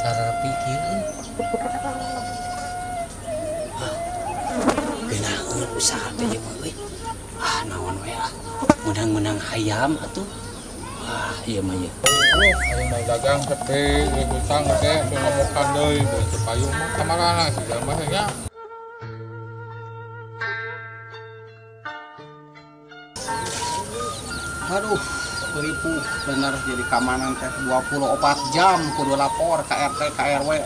cara pikir. Genaheun usaha teh jeung euy. Naon we menang-menang hayam atuh. Ieu mah ieu. Aing mah dagang teh, utang teh ngamokan deui teu payung mah kamarana sih mah nya. Aduh, ribu bener jadi keamanan teh 24 jam kudu lapor ke RT ke RW.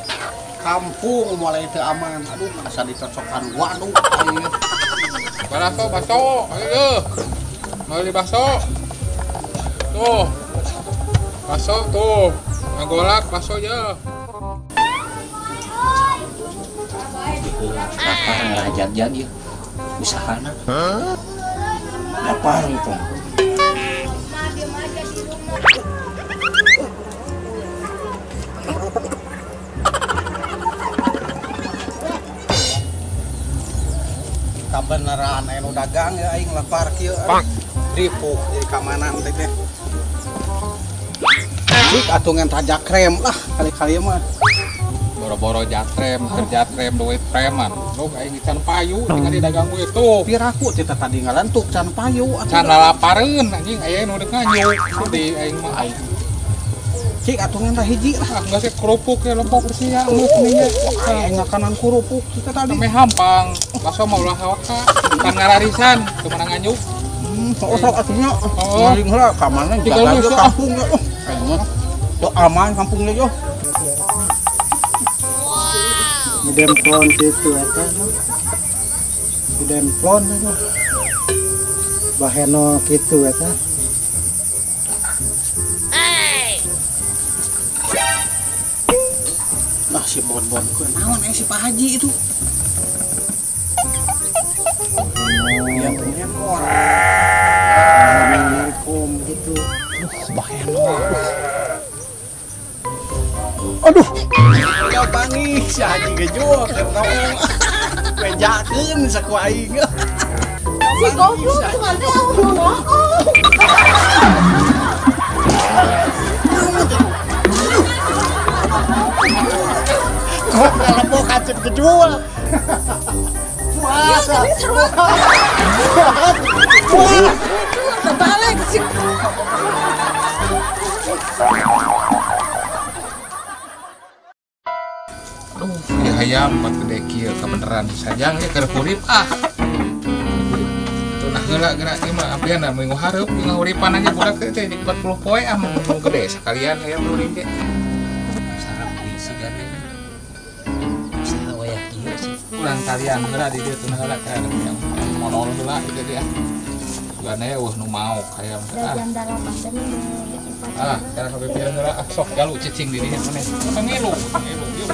Kampung mulai teu aman. Aduh, asa dicocokan waduh aing. Baso, ayo. Mau beli baso. Tuh. Baso tuh. Ngagolak baso ya. Lapar ngajak-jak ieu usahana. Lapar itu. Kabeneran anu dagang ya aing lapar kieu. Ripuh jadi keamanan teh teh. Cik atuh ngan tajak krem lah kali-kali mah. Boro-boro jatrem, kerjatrem duit preman. Lu aing can payu tinggal di dagang we tuh. Piraku teh tadi ngalentuk can payu Can lalapareun anjing aya nu deuk nganyuk. Di aing mah aing. Cik atuh ngan hiji lah. Geus kerupuk ya lempok bersih ya lu nya. Aya ngakanan kerupuk kita tadi. Ame hampang. Baso mah ulah hawaka. Kan ngararisan teu meunang nganyuk. Oh, sok atunya. Ngaling heula ka mana jaga ke kampung ya. Aing mah teu aman kampungnya yo. Dempon situ eta dempon itu baheno kitu eta Nah si bon-bon ku naon si Pak Haji itu dia punya mor kom gitu baheno aduh ya pangi si Haji gejual karena wejakeun saku aing si goblok tuh teh ngomong kok lepok kacip gejual puasa terbalik sih Ya hayam buat gede kieu kebeneran sajang ya keur urip Nah heula geura ieu mah ampian minggu hareup ngahuripan aja budak teh 40 poe mun gede sekalian aya urip ge. Sarap isi gane. Usaha wayah kieu sih. Urang kalian geura di dieu teh heula ka yang monol heula itu dia. Gane nu mau hayam cara kabeh pieu heula sok galu cicing di dieu maneh. Ngilu yuk.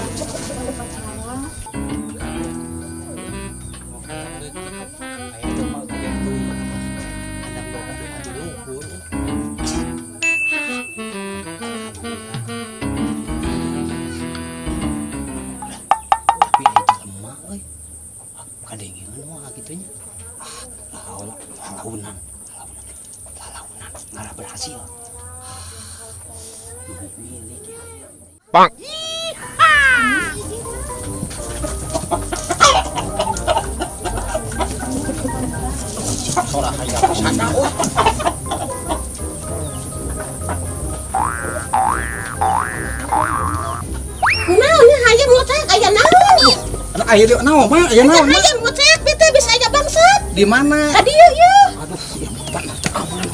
Nggak berhasil. Bang. Ora hayam sana kunaon hayam ngocek aya naon aya di naon mah aya naon hayam ngocek teh bisa aya bangsat di mana tadi ya aduh ya bukan aman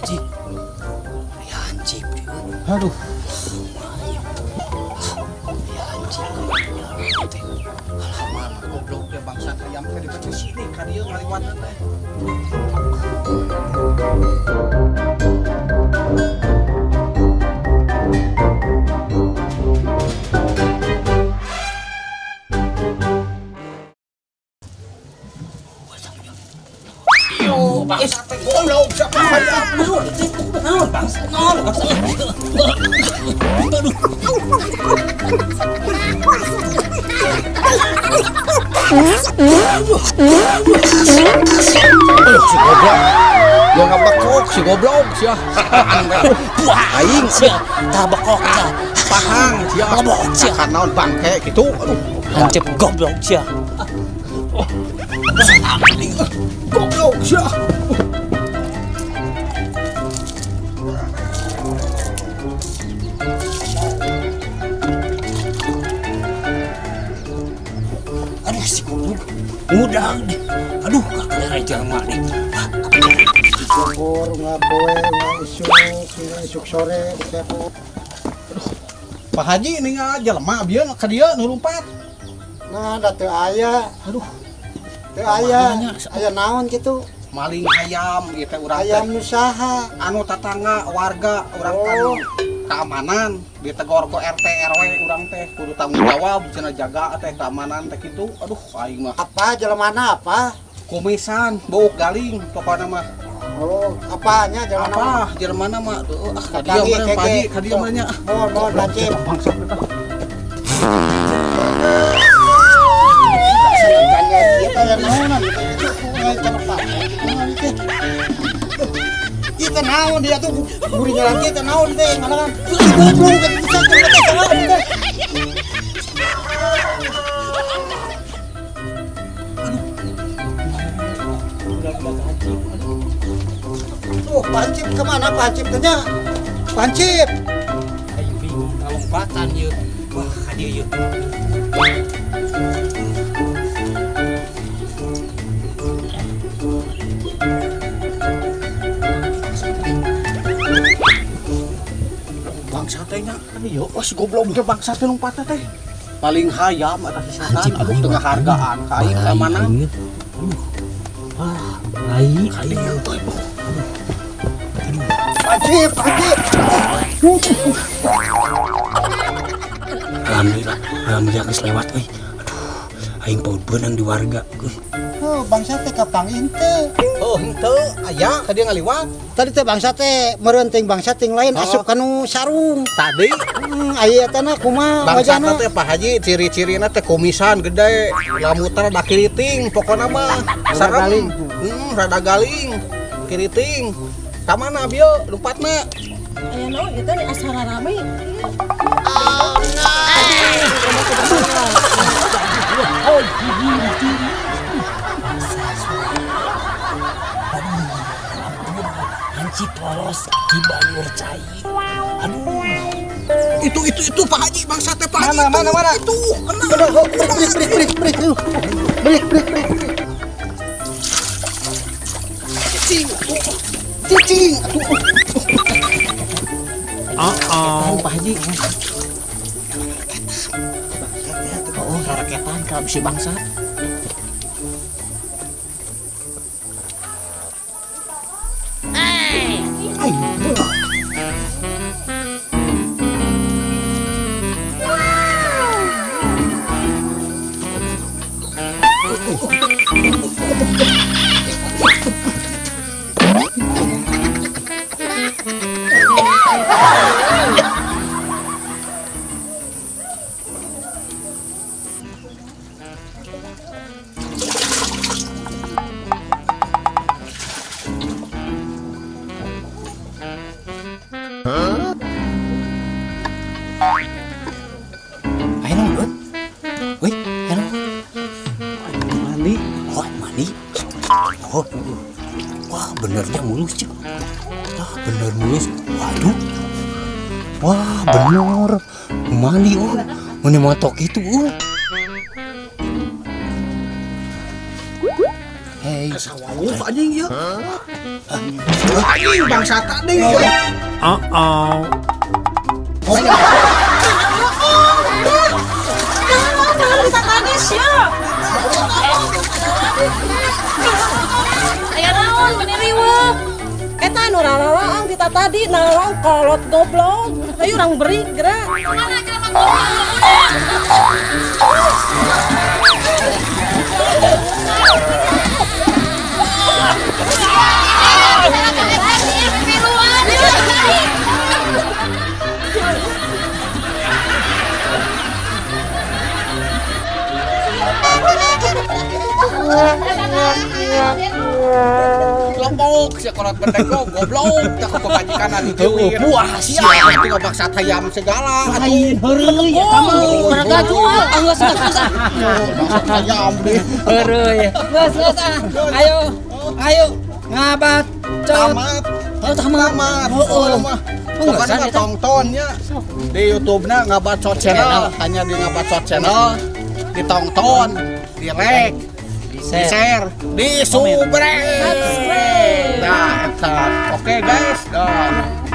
Cik. Ya hancip dia. aduh Ya hancip. halaman goblok dia bangsa ayam teh di sini ka dieu ngaliwatan teh bangsa teh goblok siapa hayam naon bangsa si goblok Dia ngabekok si goblok sia. Wah aing sia tabekok sia. Pahang sia. Ngabok sia. Kan naon bangke gitu. Aduh. Hancep goblok sia. Goblok sia. Aduh si goblok. Mudah deh. Aduh kakak jelema deh. Syukur ngapoe isuk sore kepo. Pak Haji ini jelema bieu ka dieu nu lumpat. Nah, da teu aya. Aduh. Teu aya. Aya naon kitu? Maling ayam ieu teh urang teh. Ayam nusaha. Anu tetangga warga urang kan keamanan ditegor ku RT RW urang teh kudu tanggung jawab cenah jaga teh keamanan teh kitu. Aduh aing mah Apa jelemana apa? kumisan bau galing pokokna mah. Oh, apanya jelemana? Apa jelemana mah ka dieu mah Pak Haji ka dieu mah nya. Mohon lancip. Bangsat eta. Kita yang naonan itu cepat. Kita naon dia tuh gurinya lagi kita naon teh ngalakan. Goblok kan bisa kita salah teh. Tuh, pancip kemana pancip tanya? Pancip. Ayo bingung lompatan yuk. Wah hadiah yuk. Bangsa teh nya aduh si goblok teh bangsa teh lompatna teh. Paling hayam eta si setan aduh tengah hargaan ka aing ka mana. Wah aing Kadieu teh. Pancip, pancip. Alhamdulillah geus lewat euy. Aduh aing paud beunang di warga. Oh, bangsa teh kapang henteu. Oh henteu aya ka dieu ngaliwat. Tadi teh bangsa teh meureun ting bangsa ting lain asup kanu sarung. Tadi Aya teh kumaha bangsa wajana? teh Pak Haji ciri-cirina teh kumisan gede, lamutan rada kiriting, pokona mah sarem. Rada galing, kiriting. Ka mana bieu lompatna? Aya naon eta di asara rame. Hancip polos di banur cai. Aduh. Itu Pak Haji bangsa teh Pak Haji. Mana? Itu. Break. Cicing. Oh Pak Haji. Oh, raketan ka bisi bangsa. Ayo nurut. Wih, ayo. Mandi. Oh, mandi. Oh. Wah, benernya mulus, Cik. Wah, bener mulus. Waduh. Wah, bener. Mandi, Ini motok itu, Hei. Kesawau anjing ieu. Anjing bangsa tadi. Aya naon bener riweuh. Eta anu raraang kita tadi naon kolot goblok. Ayo urang beri gerak. kelompok si kolot bendego goblok tak kebajikan di kiwir. Wah, Siapa itu ngebaksa hayam segala. Lain heureuy ya kamu. Harga jual. Geus Baksa hayam deh. Heureuy. Geus ayo. Ayo ngabacot. Tamat. Tamat. Oh, mah. Pokoknya mah tontonnya di YouTube-na Ngabacot Channel, hanya di Ngabacot Channel, ditonton, di like, di share, di subscribe. Nah, eta. Oke guys. Dah.